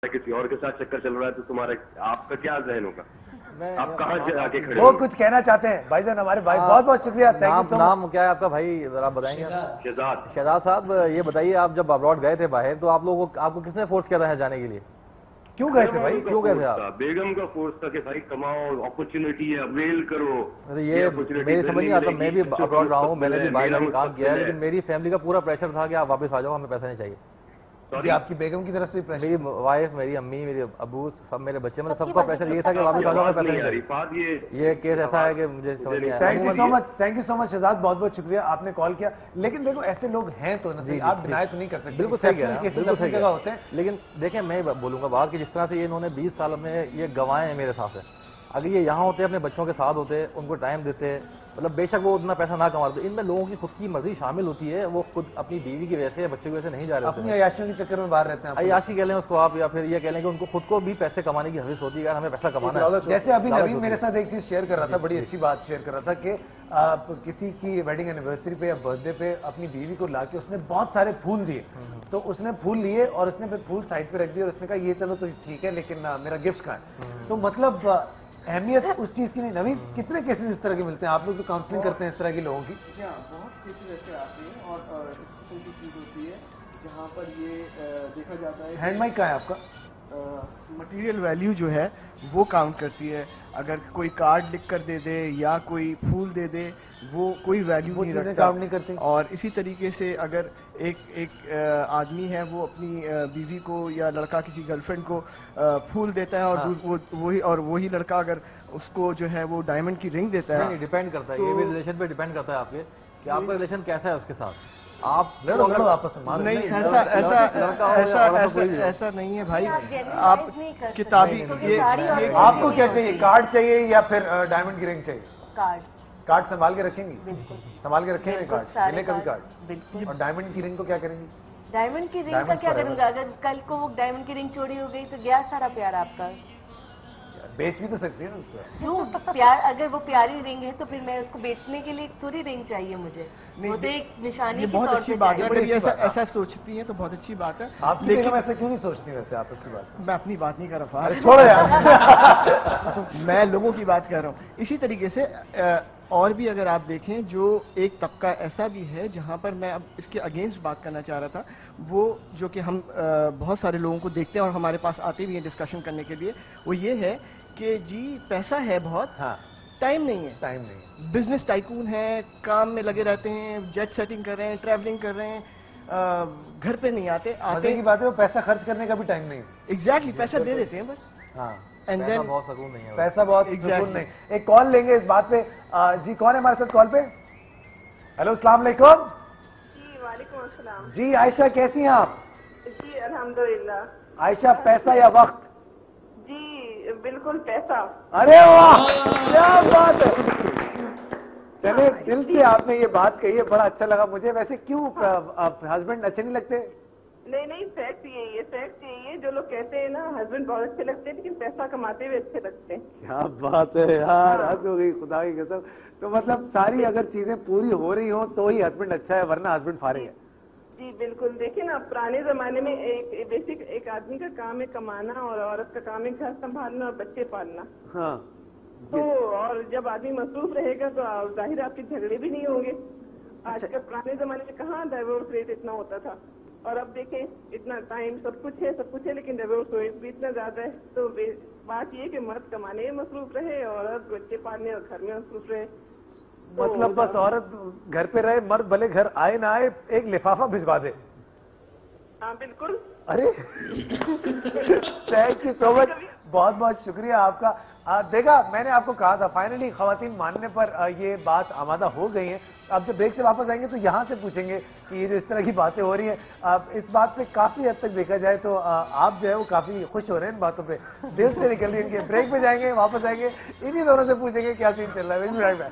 کسی اور کے ساتھ چکر چل رہا ہے تو تمہارا آپ کا کیا ذہن ہوگا؟ آپ کہاں آ کے کھڑے وہ کچھ کہنا چاہتے ہیں بھائی جان ہمارے بھائی. بہت بہت شکریہ. نام کیا ہے آپ کا بھائی؟ ذرا آپ بتائیں گے. شہزاد صاحب یہ بتائیے آپ جب ابراڈ گئے تھے باہر تو آپ کو کس نے فورس کیا تھا جانے کے لیے؟ کیوں گئے تھے بھائی؟ کیوں گئے تھے آپ؟ بیگم کا فورس تھا کہ بھائی کماؤ, اپرچونٹی ہے, اویل کرو. یہ میری سمجھ نہیں آتا. میں بھی ابراڈ رہا ہوں, میں نے بھی باہر کام کیا ہے, لیکن میری فیملی کا پورا پریشر تھا کہ آپ واپس آ جاؤ, ہمیں پیسہ نہیں چاہیے. آپ کی بیگم کی طرف سے میری وائف, میری امی, میرے ابو, سب میرے بچے, مطلب سب کا پریشر یہ تھا کہ واپس آ جاؤ, ہمیں پیسہ نہیں چاہیے. یہ کیس ایسا ہے کہ مجھے سمجھ نہیں آیا. تھینک یو سو مچ شہزاد, بہت بہت شکریہ آپ نے کال کیا. لیکن دیکھو ایسے لوگ ہیں تو آپ ڈینائی تو نہیں کر سکتے. بالکل صحیح کہہ رہے ہیں, بالکل صحیح جگہ ہوتے ہیں. لیکن دیکھیں میں بولوں گا بات کہ جس طرح سے انہوں نے 20 سال میں یہ گنوائے ہیں میرے ساتھ سے, اگر یہ یہاں ہوتے اپنے بچوں کے ساتھ ہوتے, ان کو ٹائم دیتے, مطلب بے شک وہ اتنا پیسہ نہ کماتے. ان میں لوگوں کی خود کی مرضی شامل ہوتی ہے, وہ خود اپنی بیوی کی وجہ سے, بچے کی وجہ سے نہیں جا رہے, اپنی عیاشیوں کے چکر میں باہر رہتے ہیں. عیاشی کہہ لیں اس کو آپ, یا پھر یہ کہہ لیں کہ ان کو خود کو بھی پیسے کمانے کی حوث ہوتی ہے, ہمیں پیسہ کمانا ہے. جیسے ابھی نوین میرے ساتھ ایک چیز شیئر کر رہا تھا, بڑی اچھی بات شیئر کر رہا تھا کہ کسی کی ویڈنگ اینیورسری پہ یا برتھ ڈے پہ اپنی بیوی کو لا کے اس نے بہت سارے پھول دیے. تو اس نے پھول لیے اور اس نے پھر پھول سائڈ پہ رکھ دیے اور اس نے کہا یہ چلو تو ٹھیک ہے, لیکن میرا گفٹ کہاں ہے؟ تو مطلب اہمیت اس چیز کی نہیں. نوین کتنے کیسز اس طرح کے ملتے ہیں آپ لوگ جو کاؤنسلنگ کرتے ہیں اس طرح کے لوگوں کی؟ بہت کیسز ایسے آتے ہیں اور اس قسم کی چیز ہوتی ہے جہاں پر یہ دیکھا جاتا ہے. ہینڈ مائک کہاں ہے آپ کا؟ مٹیریل ویلیو جو ہے وہ کاؤنٹ کرتی ہے. اگر کوئی کارڈ لکھ کر دے دے یا کوئی پھول دے دے وہ کوئی ویلیو نہیں رکھتا, کاؤنٹ نہیں کرتے. اور اسی طریقے سے اگر ایک آدمی ہے وہ اپنی بیوی کو یا لڑکا کسی گرل فرینڈ کو پھول دیتا ہے اور وہی لڑکا اگر اس کو جو ہے وہ ڈائمنڈ کی رنگ دیتا ہے, ڈیپینڈ کرتا ہے, یہ بھی ریلیشن پہ ڈیپینڈ کرتا ہے آپ کے کہ آپ کا ریلیشن کیسا ہے اس کے ساتھ. آپ نہیں, ایسا نہیں ہے بھائی. آپ کتابی آپ کو کیا چاہیے, کارڈ چاہیے یا پھر ڈائمنڈ کی رنگ چاہیے؟ کارڈ سنبھال کے رکھیں گی؟ سنبھال کے رکھیں گے کارڈ, ملے کبھی کارڈ. اور ڈائمنڈ کی رنگ کو کیا کریں گی؟ ڈائمنڈ کی رنگ کا کیا کروں گا؟ اگر کل کو وہ ڈائمنڈ کی رنگ چوری ہو گئی تو گیا سارا پیار آپ کا. بیچ بھی تو سکتی ہے نا اس کو. کیوں پیار, اگر وہ پیاری رنگ ہے تو پھر میں اس کو بیچنے کے لیے تھوڑی رنگ چاہیے مجھے. وہ تو ایک نشانی. یہ بہت اچھی بات ہے, اگر ایسا سوچتی ہیں تو بہت اچھی بات ہے. لیکن ایسا کیوں نہیں سوچتی ویسے آپ اس کی بات؟ میں اپنی بات نہیں کر رہا, چھوڑو یار, میں لوگوں کی بات کر رہا ہوں. اسی طریقے سے اور بھی اگر آپ دیکھیں جو ایک طبقہ ایسا بھی ہے جہاں پر میں اب اس کے اگینسٹ بات کرنا چاہ رہا تھا, وہ جو کہ ہم بہت سارے لوگوں کو دیکھتے ہیں اور ہمارے پاس آتے بھی ہیں ڈسکشن کرنے کے لیے, وہ یہ ہے کہ جی پیسہ ہے بہت, ٹائم نہیں ہے. ٹائم نہیں. بزنس ٹائکون ہے, کام میں لگے رہتے ہیں, جیٹ سیٹنگ کر رہے ہیں, ٹریولنگ کر رہے ہیں, گھر پہ نہیں آتے. آتے کی بات ہے, وہ پیسہ خرچ کرنے کا بھی ٹائم نہیں. ایگزیکٹلی, پیسہ دے دیتے ہیں بس. ہاں, بہت سکون نہیں ہے, پیسہ بہت سکون نہیں. ایک کال لیں گے اس بات پہ. جی کون ہے ہمارے ساتھ کال پہ؟ ہیلو, السلام علیکم. جی وعلیکم السلام. جی عائشہ کیسی ہیں آپ؟ جی الحمدللہ. عائشہ پیسہ یا وقت؟ جی بالکل پیسہ. ارے واہ کیا بات ہے. چلے دل سے آپ نے یہ بات کہی ہے, بڑا اچھا لگا مجھے. ویسے کیوں ہسبینڈ اچھے نہیں لگتے؟ نہیں, فیکٹ یہی ہے, فیکٹ یہی ہے. جو لوگ کہتے ہیں نا ہسبینڈ بہت اچھے لگتے ہیں لیکن پیسہ کماتے ہوئے اچھے لگتے ہیں. کیا بات ہے یار, حد ہو گئی خدا کی قسم. تو مطلب ساری اگر چیزیں پوری ہو رہی ہوں تو ہی ہسبینڈ اچھا ہے, ورنہ ہسبینڈ فارغ ہے. جی بالکل. دیکھیں نا پرانے زمانے میں ایک بیسک ایک آدمی کا کام ہے کمانا اور عورت کا کام ہے گھر سنبھالنا اور بچے پالنا. ہاں, تو اور جب آدمی مصروف رہے گا تو ظاہر آپ کے جھگڑے بھی نہیں ہوں گے. آج کل پرانے زمانے میں کہاں ڈائیورس ریٹ اتنا ہوتا تھا, اور اب دیکھیں اتنا ٹائم سب کچھ ہے لیکن ڈائیورس ریٹ بھی اتنا زیادہ ہے. تو بات یہ کہ مرد کمانے میں مصروف رہے, عورت بچے پالنے اور گھر میں مصروف رہے. مطلب بس عورت گھر پہ رہے, مرد بھلے گھر آئے نہ آئے, ایک لفافہ بھجوا دے. ہاں بالکل. ارے تھینک یو سو مچ, بہت بہت شکریہ آپ کا. دیکھا میں نے آپ کو کہا تھا, فائنلی خواتین ماننے پر یہ بات آمادہ ہو گئی ہیں. اب جب بریک سے واپس آئیں گے تو یہاں سے پوچھیں گے کہ یہ جو اس طرح کی باتیں ہو رہی ہیں, اس بات پہ کافی حد تک دیکھا جائے تو آپ جو ہے وہ کافی خوش ہو رہے ہیں ان باتوں پہ, دل سے نکل رہی ہے. بریک پہ جائیں گے, واپس آئیں گے, انہی دونوں سے پوچھیں گے کیا سین چل رہا ہے.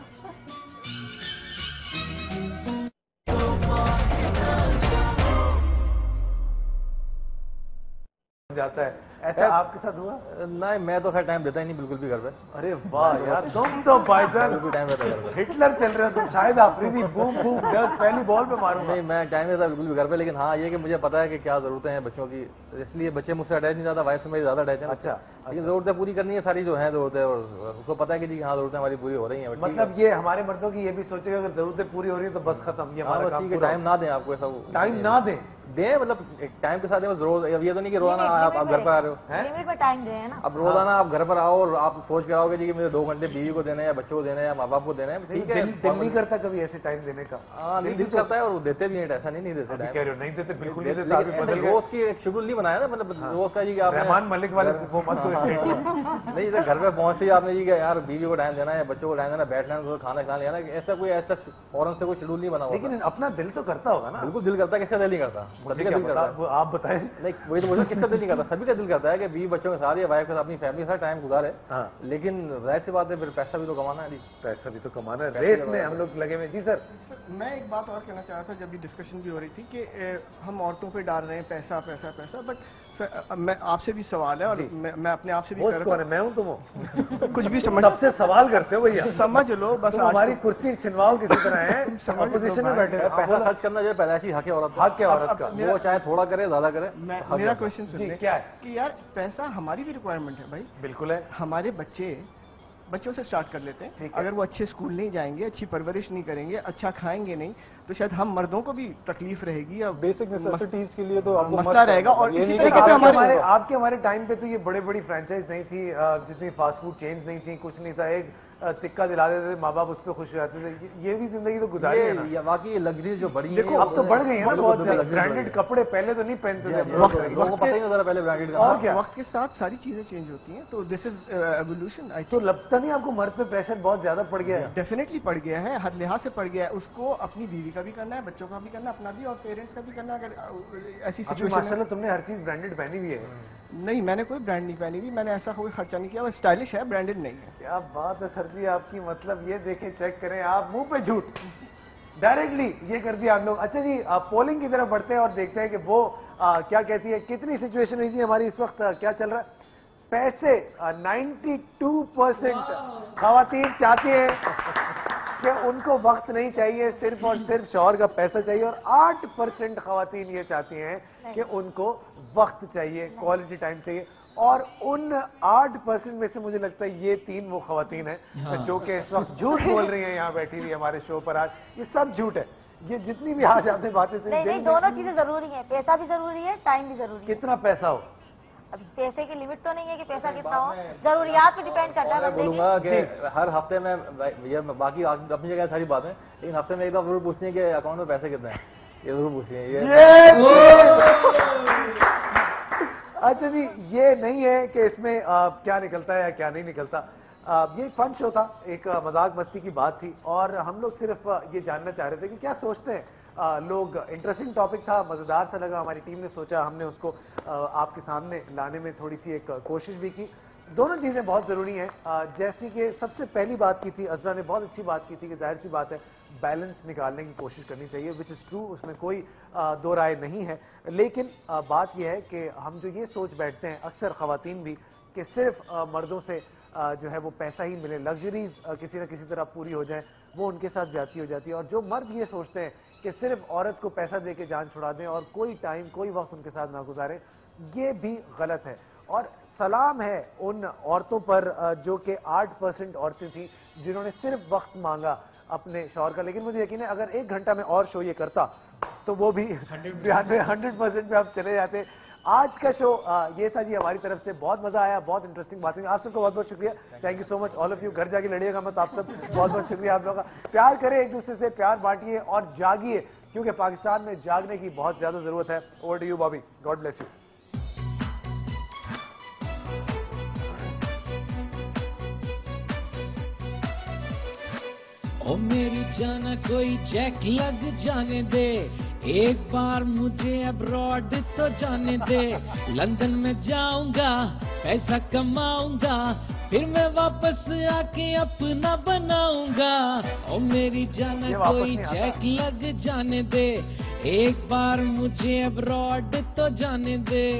جاتا ہے ایسا آپ کے ساتھ ہوا؟ نہیں میں تو خیر ٹائم دیتا ہی نہیں بالکل بھی گھر پہ. ارے واہ یار تم تو بھائی جان بالکل ٹائم دیتا گھر پہ. ہٹلر چل رہے ہو تم شاید آفریدی بوم بوم پہلی بال پہ ماروں. نہیں میں ٹائم دیتا بالکل بھی گھر پہ, لیکن ہاں یہ کہ مجھے پتا ہے کہ کیا ضرورتیں ہیں بچوں کی, اس لیے بچے مجھ سے اٹیچ نہیں زیادہ, وائف سے میری زیادہ اٹیچ ہے. اچھا لیکن ضرورتیں پوری کرنی ہے ساری جو ہیں ضرورتیں, اور اس کو پتا ہے کہ جی ہاں ضرورتیں ہماری پوری ہو رہی ہیں. مطلب یہ ہمارے مردوں کی یہ بھی سوچے گا اگر ضرورتیں پوری ہو رہی ہیں تو بس ختم, یہ ہمارا کام. ٹائم نہ دیں آپ کو, ایسا ٹائم نہ دیں, مطلب ٹائم کے ساتھ ضرور. یہ تو نہیں کہ روزانہ آپ گھر پر آ رہے ہو, لمٹ میں ٹائم دیں نا. اب روزانہ آپ گھر پر آؤ اور آپ سوچ کے آؤ گے جی کہ مجھے 2 گھنٹے بیوی کو دینے ہیں یا بچوں کو دینے ہیں یا ماں باپ کو دینے ہیں, ٹھیک ہے. دل نہیں کرتا کبھی ایسے ٹائم دینے کا؟ ہاں دل کرتا ہے, اور دیتے بھی ہیں, ایسا نہیں دیتے. نہیں دیتے بالکل نہیں دیتے. روز کی ایک شیڈول نہیں بنایا نا, مطلب روز کا جی کہ آپ رحمان ملک والے وہ مت نہیں گھر پہ پہنچتے ہی آپ نے جی کہ یار بیوی کو ٹائم دینا ہے, بچوں کو ٹائم دینا, بیٹھنا ہے, کھانا کھانا لینا, ایسا کوئی فوراً سے کوئی شیڈول نہیں بنا ہوا. لیکن اپنا دل تو کرتا ہوگا نا. بالکل دل کرتا ہے, کس کا دل نہیں کرتا, سبھی کا دل کرتا ہے. آپ بتائیں. نہیں وہی تو مجھے کس کا دل نہیں کرتا, سبھی کا دل کرتا ہے کہ بیوی بچوں کے ساتھ یا وائف کے ساتھ اپنی فیملی کے ساتھ ٹائم گزارے. لیکن ظاہر سی بات ہے پھر پیسہ بھی تو کمانا ہے. پیسہ بھی تو کمانا ہے, ریس میں ہم لوگ لگے ہوئے. جی سر میں ایک بات اور کہنا چاہ رہا تھا, جب بھی ڈسکشن بھی ہو رہی تھی کہ ہم عورتوں پہ ڈال رہے ہیں پیسہ پیسہ پیسہ, بٹ میں آپ سے بھی سوال ہے اور میں اپنے آپ سے بھی کر رہا ہوں. میں ہوں تم کچھ بھی سمجھ سب سے سوال کرتے ہو بھیا, سمجھ لو بس. ہماری کرسی چھنواؤ کسی طرح ہے, اپوزیشن میں بیٹھے. پیسہ خرچ کرنا جو ہے پیدائشی حق ہے عورت, حق ہے عورت کا, وہ چاہے تھوڑا کرے زیادہ کرے. میرا کوشچن سنیں کیا ہے کہ یار پیسہ ہماری بھی ریکوائرمنٹ ہے بھائی. بالکل ہے. ہمارے بچوں سے سٹارٹ کر لیتے ہیں. اگر وہ اچھے اسکول نہیں جائیں گے, اچھی پرورش نہیں کریں گے, اچھا کھائیں گے نہیں, تو شاید ہم مردوں کو بھی تکلیف رہے گی. بیسک نیسیسٹیز کے لیے تو مسئلہ رہے گا. اور اسی طریقے سے ہمارے ٹائم پہ تو یہ بڑی فرینچائز نہیں تھی, جتنی فاسٹ فوڈ چینز نہیں تھی, کچھ نہیں تھا. ایک ٹکا دلا دیتے تھے, ماں باپ اس پہ خوش ہو جاتے تھے. یہ بھی زندگی تو گزاری ہے. واقعی یہ لگژری جو بڑی دیکھو اب تو بڑھ گئی ہیں بہت برانڈیڈ کپڑے پہلے تو نہیں پہنتے تھے. وقت کے ساتھ ساری چیزیں چینج ہوتی ہیں, تو دس از ایوولوشن. تو لگتا نہیں آپ کو مرد پہ پریشر بہت زیادہ پڑ گیا ہے؟ ڈیفینیٹلی پڑ گیا ہے, ہر لحاظ سے پڑ گیا ہے. اس کو اپنی بیوی کا بھی کرنا ہے, بچوں کا بھی کرنا ہے, اپنا بھی, اور پیرنٹس کا بھی کرنا ہے. اگر ایسی سچویشن ماشاءاللہ تم نے ہر چیز برانڈیڈ پہنی ہوئی ہے. نہیں میں نے کوئی برانڈ نہیں پہنی ہوئی, میں نے ایسا کوئی خرچہ نہیں کیا. وہ اسٹائلش ہے, برانڈیڈ نہیں ہے. کیا بات ہے سر جی آپ کی, مطلب یہ دیکھیں چیک کریں آپ, منہ پہ جھوٹ ڈائریکٹلی یہ کر دیا آپ لوگ. اچھا جی پولنگ کی طرف بڑھتے ہیں اور دیکھتے ہیں کہ وہ کیا کہتی ہے. کتنی سچویشن ہوئی جی ہماری اس وقت, کیا چل رہا ہے؟ پیسے 92% خواتین چاہتی ہیں کہ ان کو وقت نہیں چاہیے, صرف اور صرف شوہر کا پیسہ چاہیے. اور 8% خواتین یہ چاہتی ہیں کہ ان کو وقت چاہیے, کوالٹی ٹائم چاہیے. اور ان 8% میں سے مجھے لگتا ہے یہ 3 وہ خواتین ہیں جو کہ اس وقت جھوٹ بول رہی ہیں یہاں بیٹھی ہوئی ہمارے شو پر آج. یہ سب جھوٹ ہے, یہ جتنی بھی آج آپ نے باتیں سنی. نہیں دونوں چیزیں ضروری ہیں, پیسہ بھی ضروری ہے, ٹائم بھی ضروری ہے. کتنا پیسہ ہو؟ اب پیسے کی لمٹ تو نہیں ہے کہ پیسہ کتنا ہو, ضروریات پہ ڈیپینڈ کرتا ہے. میں بولوں گا کہ ہر ہفتے میں, باقی اپنی جگہ ساری باتیں, لیکن ہفتے میں ایک بار ضرور پوچھنی ہے کہ اکاؤنٹ میں پیسے کتنے ہیں, یہ ضرور پوچھنی ہے. اچھا جی یہ نہیں ہے کہ اس میں کیا نکلتا ہے یا کیا نہیں نکلتا. یہ ایک فن شو تھا, ایک مذاق مستی کی بات تھی, اور ہم لوگ صرف یہ جاننا چاہ رہے تھے کہ کیا سوچتے ہیں لوگ. انٹرسٹنگ ٹاپک تھا, مزیدار سا لگا, ہماری ٹیم نے سوچا, ہم نے اس کو آپ کے سامنے لانے میں تھوڑی سی ایک کوشش بھی کی. دونوں چیزیں بہت ضروری ہیں. جیسی کہ سب سے پہلی بات کی تھی عذرا نے, بہت اچھی بات کی تھی کہ ظاہر سی بات ہے بیلنس نکالنے کی کوشش کرنی چاہیے, وچ از ٹرو, اس میں کوئی دو رائے نہیں ہے. لیکن بات یہ ہے کہ ہم جو یہ سوچ بیٹھتے ہیں اکثر خواتین بھی کہ صرف مردوں سے جو ہے وہ پیسہ ہی ملے, لگژریز کسی نہ کسی طرح پوری ہو جائیں, وہ ان کے ساتھ جاتی ہو جاتی ہے. اور جو مرد یہ سوچتے ہیں کہ صرف عورت کو پیسہ دے کے جان چھڑا دیں اور کوئی ٹائم کوئی وقت ان کے ساتھ نہ گزارے, یہ بھی غلط ہے. اور سلام ہے ان عورتوں پر جو کہ 8% عورتیں تھیں جنہوں نے صرف وقت مانگا اپنے شوہر کا. لیکن مجھے یقین ہے اگر 1 گھنٹہ میں اور شو یہ کرتا تو وہ بھی 100% پہ ہم چلے جاتے. آج کا شو یہ تھا جی ہماری طرف سے, بہت مزہ آیا, بہت انٹرسٹنگ باتیں. آپ سب کو بہت بہت شکریہ, thank you so much all of you. گھر جا کے لڑیے گا مت آپ سب, بہت بہت شکریہ آپ لوگوں کا. پیار کریں ایک دوسرے سے, پیار بانٹیے اور جاگیے, کیونکہ پاکستان میں جاگنے کی بہت زیادہ ضرورت ہے. اوور ٹو یو بابی, گاڈ بلیس یو. او میری جانا کوئی چیک لگ جانے دے, ایک بار مجھے ابراڈ تو جانے دے. لندن میں جاؤں گا, پیسہ کماؤں گا, پھر میں واپس آ کے اپنا بناؤں گا. او میری جانا کوئی چیک لگ جانے دے, ایک بار مجھے ابراڈ تو جانے دے.